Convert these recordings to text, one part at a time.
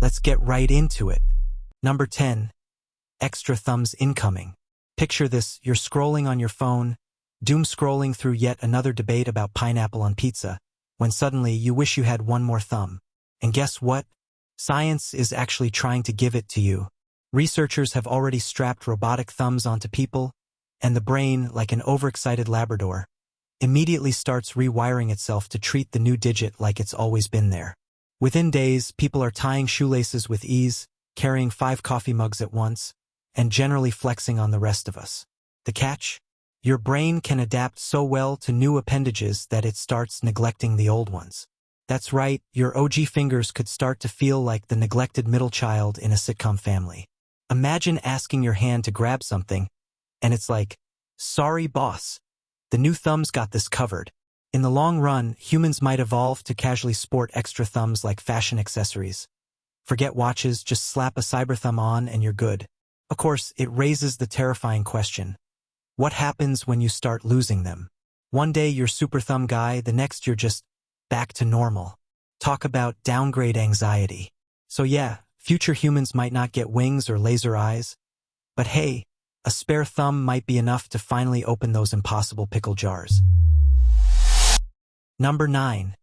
Let's get right into it. Number 10. Extra thumbs incoming. Picture this, you're scrolling on your phone, doom scrolling through yet another debate about pineapple on pizza, when suddenly you wish you had one more thumb. And guess what? Science is actually trying to give it to you. Researchers have already strapped robotic thumbs onto people, and the brain, like an overexcited Labrador, immediately starts rewiring itself to treat the new digit like it's always been there. Within days, people are tying shoelaces with ease, carrying 5 coffee mugs at once, and generally flexing on the rest of us. The catch? Your brain can adapt so well to new appendages that it starts neglecting the old ones. That's right, your OG fingers could start to feel like the neglected middle child in a sitcom family. Imagine asking your hand to grab something, and it's like, sorry boss, the new thumbs got this covered. In the long run, humans might evolve to casually sport extra thumbs like fashion accessories. Forget watches, just slap a cyber thumb on and you're good. Of course, it raises the terrifying question. What happens when you start losing them? One day you're super thumb guy, the next you're just back to normal. Talk about downgrade anxiety. So yeah, future humans might not get wings or laser eyes, but hey, a spare thumb might be enough to finally open those impossible pickle jars. Number 9.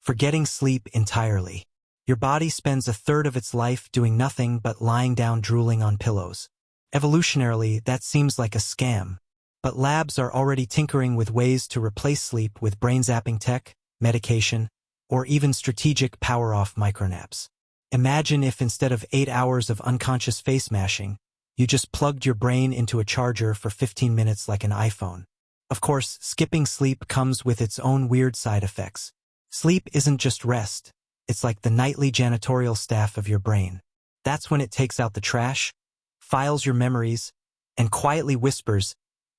Forgetting sleep entirely. Your body spends a third of its life doing nothing but lying down drooling on pillows. Evolutionarily, that seems like a scam, but labs are already tinkering with ways to replace sleep with brain-zapping tech, medication, or even strategic power-off micronaps. Imagine if instead of 8 hours of unconscious face-mashing, you just plugged your brain into a charger for 15 minutes like an iPhone. Of course, skipping sleep comes with its own weird side effects. Sleep isn't just rest. It's like the nightly janitorial staff of your brain. That's when it takes out the trash, files your memories, and quietly whispers,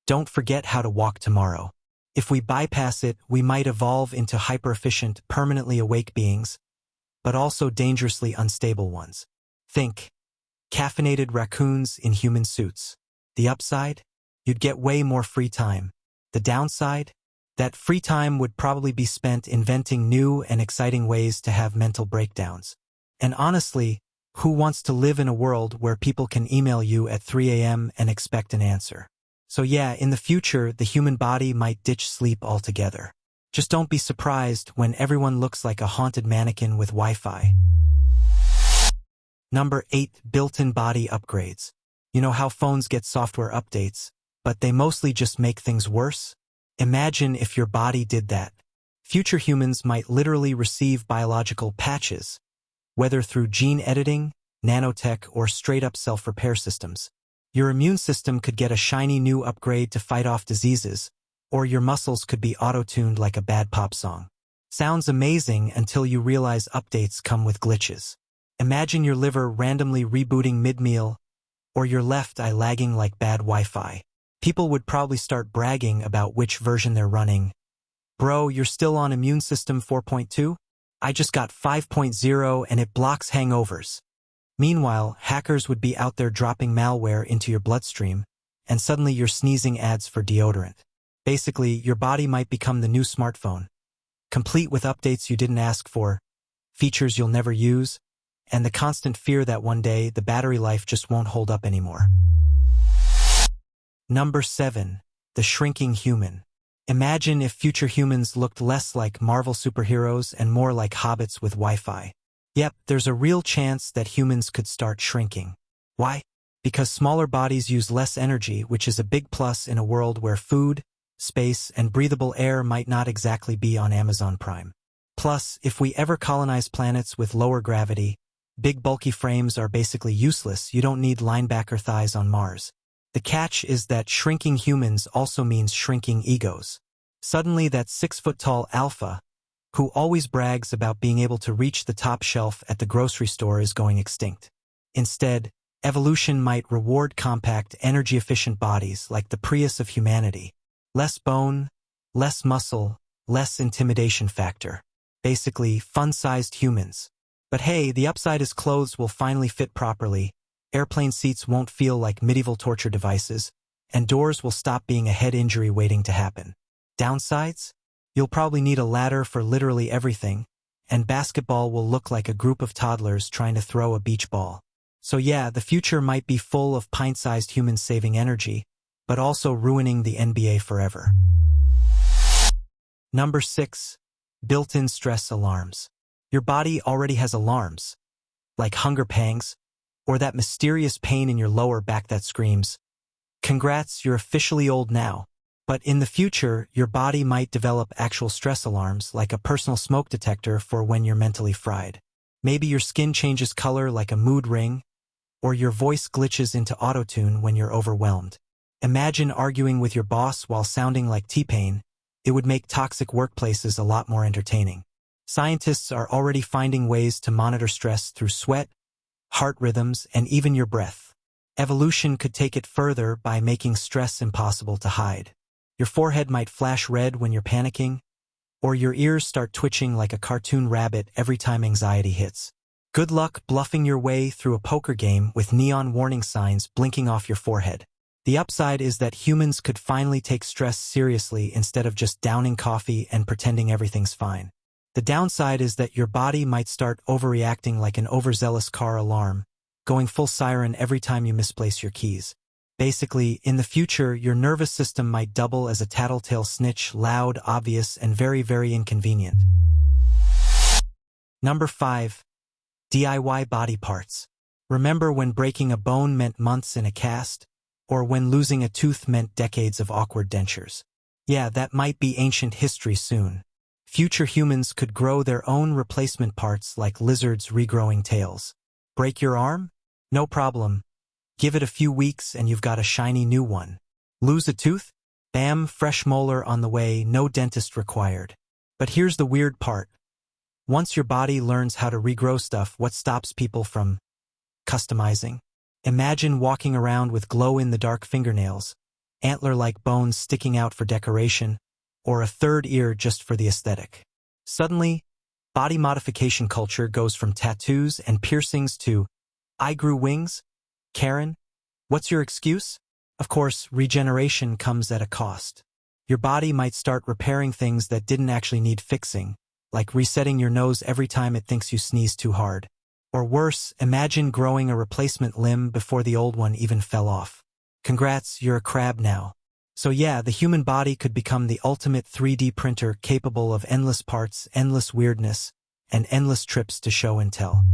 don't forget how to walk tomorrow. If we bypass it, we might evolve into hyper-efficient, permanently awake beings, but also dangerously unstable ones. Think, caffeinated raccoons in human suits. The upside? You'd get way more free time. The downside? That free time would probably be spent inventing new and exciting ways to have mental breakdowns. And honestly, who wants to live in a world where people can email you at 3 a.m. and expect an answer? So yeah, in the future, the human body might ditch sleep altogether. Just don't be surprised when everyone looks like a haunted mannequin with Wi-Fi. Number 8. Built-in body upgrades. You know how phones get software updates, but they mostly just make things worse? Imagine if your body did that. Future humans might literally receive biological patches, whether through gene editing, nanotech, or straight-up self-repair systems. Your immune system could get a shiny new upgrade to fight off diseases, or your muscles could be auto-tuned like a bad pop song. Sounds amazing until you realize updates come with glitches. Imagine your liver randomly rebooting mid-meal, or your left eye lagging like bad Wi-Fi. People would probably start bragging about which version they're running. Bro, you're still on immune system 4.2? I just got 5.0 and it blocks hangovers. Meanwhile, hackers would be out there dropping malware into your bloodstream, and suddenly you're sneezing ads for deodorant. Basically, your body might become the new smartphone, complete with updates you didn't ask for, features you'll never use, and the constant fear that one day the battery life just won't hold up anymore. Number 7. The shrinking human. Imagine if future humans looked less like Marvel superheroes and more like hobbits with Wi-Fi. Yep, there's a real chance that humans could start shrinking. Why? Because smaller bodies use less energy, which is a big plus in a world where food, space, and breathable air might not exactly be on Amazon Prime. Plus, if we ever colonize planets with lower gravity, big bulky frames are basically useless. You don't need linebacker thighs on Mars. The catch is that shrinking humans also means shrinking egos. Suddenly that 6-foot-tall alpha, who always brags about being able to reach the top shelf at the grocery store, is going extinct. Instead, evolution might reward compact, energy-efficient bodies like the Prius of humanity. Less bone, less muscle, less intimidation factor. Basically, fun-sized humans. But hey, the upside is clothes will finally fit properly, airplane seats won't feel like medieval torture devices, and doors will stop being a head injury waiting to happen. Downsides? You'll probably need a ladder for literally everything, and basketball will look like a group of toddlers trying to throw a beach ball. So yeah, the future might be full of pint-sized humans saving energy, but also ruining the NBA forever. Number 6. Built-in stress alarms. Your body already has alarms, like hunger pangs, or that mysterious pain in your lower back that screams, "Congrats, you're officially old now." But in the future, your body might develop actual stress alarms, like a personal smoke detector for when you're mentally fried. Maybe your skin changes color like a mood ring, or your voice glitches into autotune when you're overwhelmed. Imagine arguing with your boss while sounding like T-Pain. It would make toxic workplaces a lot more entertaining. Scientists are already finding ways to monitor stress through sweat, heart rhythms, and even your breath. Evolution could take it further by making stress impossible to hide. Your forehead might flash red when you're panicking, or your ears start twitching like a cartoon rabbit every time anxiety hits. Good luck bluffing your way through a poker game with neon warning signs blinking off your forehead. The upside is that humans could finally take stress seriously instead of just downing coffee and pretending everything's fine. The downside is that your body might start overreacting like an overzealous car alarm, going full siren every time you misplace your keys. Basically, in the future, your nervous system might double as a tattletale snitch, loud, obvious, and very, very inconvenient. Number 5. DIY body parts. Remember when breaking a bone meant months in a cast? Or when losing a tooth meant decades of awkward dentures? Yeah, that might be ancient history soon. Future humans could grow their own replacement parts like lizards regrowing tails. Break your arm? No problem. Give it a few weeks and you've got a shiny new one. Lose a tooth? Bam, fresh molar on the way, no dentist required. But here's the weird part. Once your body learns how to regrow stuff, what stops people from customizing? Imagine walking around with glow-in-the-dark fingernails, antler-like bones sticking out for decoration, or a third ear just for the aesthetic. Suddenly, body modification culture goes from tattoos and piercings to, "I grew wings? Karen, what's your excuse?" Of course, regeneration comes at a cost. Your body might start repairing things that didn't actually need fixing, like resetting your nose every time it thinks you sneeze too hard. Or worse, imagine growing a replacement limb before the old one even fell off. Congrats, you're a crab now. So yeah, the human body could become the ultimate 3D printer capable of endless parts, endless weirdness, and endless trips to show and tell.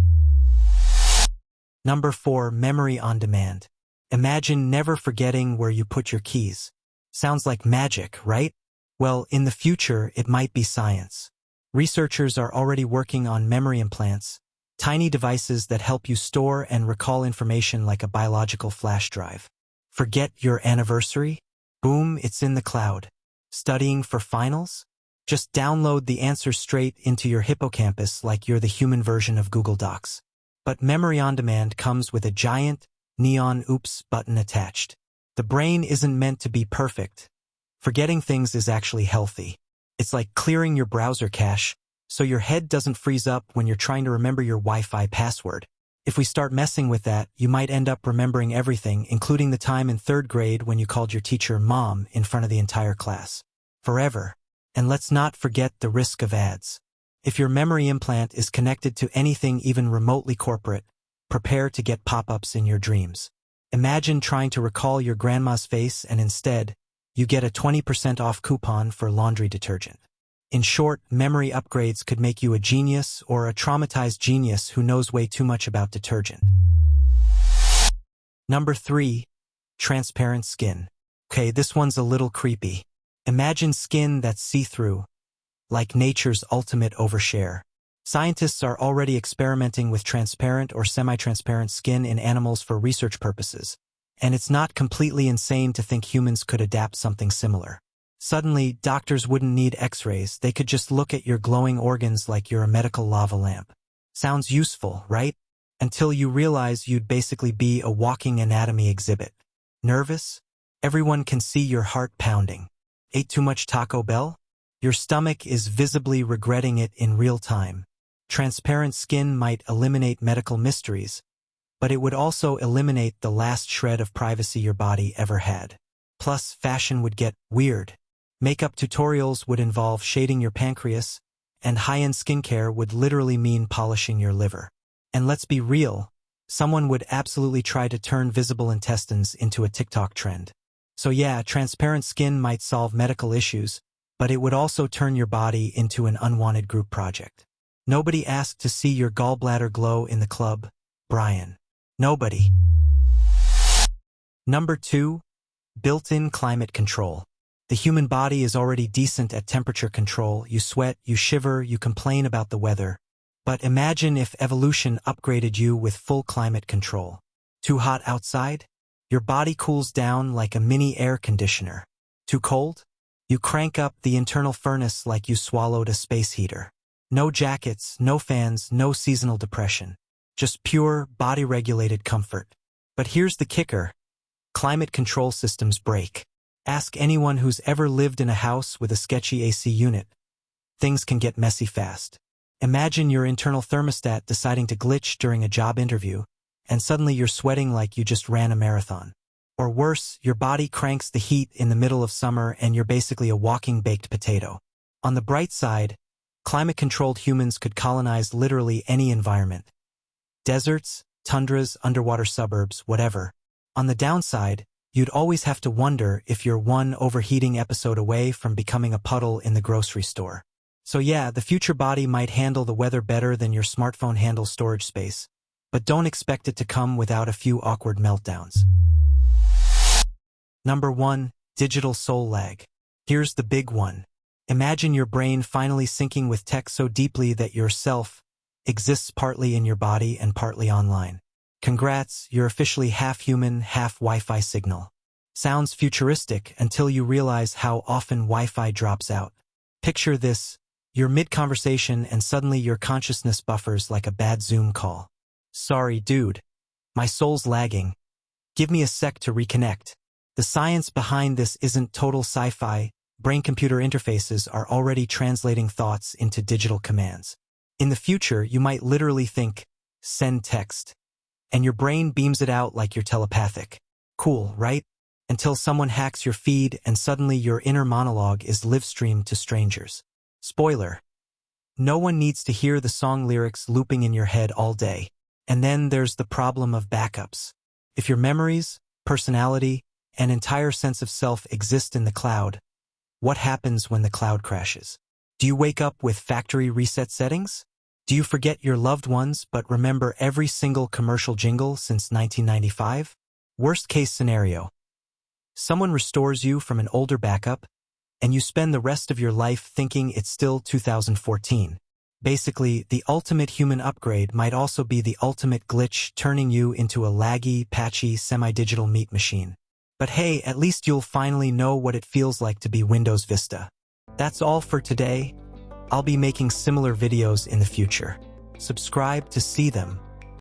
Number 4. Memory on demand. Imagine never forgetting where you put your keys. Sounds like magic, right? Well, in the future, it might be science. Researchers are already working on memory implants, tiny devices that help you store and recall information like a biological flash drive. Forget your anniversary? Boom, it's in the cloud. Studying for finals? Just download the answers straight into your hippocampus like you're the human version of Google Docs. But memory on demand comes with a giant, neon oops button attached. The brain isn't meant to be perfect. Forgetting things is actually healthy. It's like clearing your browser cache, so your head doesn't freeze up when you're trying to remember your Wi-Fi password. If we start messing with that, you might end up remembering everything, including the time in 3rd grade when you called your teacher Mom in front of the entire class. Forever. And let's not forget the risk of ads. If your memory implant is connected to anything even remotely corporate, prepare to get pop-ups in your dreams. Imagine trying to recall your grandma's face and instead, you get a 20% off coupon for laundry detergent. In short, memory upgrades could make you a genius or a traumatized genius who knows way too much about detergent. Number 3. Transparent skin. Okay, this one's a little creepy. Imagine skin that's see-through, like nature's ultimate overshare. Scientists are already experimenting with transparent or semi-transparent skin in animals for research purposes, and it's not completely insane to think humans could adapt something similar. Suddenly, doctors wouldn't need x-rays, they could just look at your glowing organs like you're a medical lava lamp. Sounds useful, right? Until you realize you'd basically be a walking anatomy exhibit. Nervous? Everyone can see your heart pounding. Ate too much Taco Bell? Your stomach is visibly regretting it in real time. Transparent skin might eliminate medical mysteries, but it would also eliminate the last shred of privacy your body ever had. Plus, fashion would get weird. Makeup tutorials would involve shading your pancreas, and high-end skincare would literally mean polishing your liver. And let's be real, someone would absolutely try to turn visible intestines into a TikTok trend. So yeah, transparent skin might solve medical issues, but it would also turn your body into an unwanted group project. Nobody asked to see your gallbladder glow in the club, Brian. Nobody. Number 2. Built-in climate control. The human body is already decent at temperature control. You sweat, you shiver, you complain about the weather. But imagine if evolution upgraded you with full climate control. Too hot outside? Your body cools down like a mini air conditioner. Too cold? You crank up the internal furnace like you swallowed a space heater. No jackets, no fans, no seasonal depression. Just pure, body-regulated comfort. But here's the kicker. Climate control systems break. Ask anyone who's ever lived in a house with a sketchy AC unit. Things can get messy fast. Imagine your internal thermostat deciding to glitch during a job interview, and suddenly you're sweating like you just ran a marathon. Or worse, your body cranks the heat in the middle of summer and you're basically a walking baked potato. On the bright side, climate-controlled humans could colonize literally any environment. Deserts, tundras, underwater suburbs, whatever. On the downside, you'd always have to wonder if you're one overheating episode away from becoming a puddle in the grocery store. So yeah, the future body might handle the weather better than your smartphone handles storage space, but don't expect it to come without a few awkward meltdowns. Number 1. Digital soul lag. Here's the big one. Imagine your brain finally syncing with tech so deeply that your self exists partly in your body and partly online. Congrats, you're officially half human, half Wi-Fi signal. Sounds futuristic until you realize how often Wi-Fi drops out. Picture this, you're mid-conversation and suddenly your consciousness buffers like a bad Zoom call. Sorry, dude. My soul's lagging. Give me a sec to reconnect. The science behind this isn't total sci-fi. Brain-computer interfaces are already translating thoughts into digital commands. In the future, you might literally think, send text, and your brain beams it out like you're telepathic. Cool, right? Until someone hacks your feed and suddenly your inner monologue is live-streamed to strangers. Spoiler. No one needs to hear the song lyrics looping in your head all day. And then there's the problem of backups. If your memories, personality, and entire sense of self exist in the cloud, what happens when the cloud crashes? Do you wake up with factory reset settings? Do you forget your loved ones but remember every single commercial jingle since 1995? Worst case scenario. Someone restores you from an older backup, and you spend the rest of your life thinking it's still 2014. Basically, the ultimate human upgrade might also be the ultimate glitch, turning you into a laggy, patchy, semi-digital meat machine. But hey, at least you'll finally know what it feels like to be Windows Vista. That's all for today. I'll be making similar videos in the future. Subscribe to see them.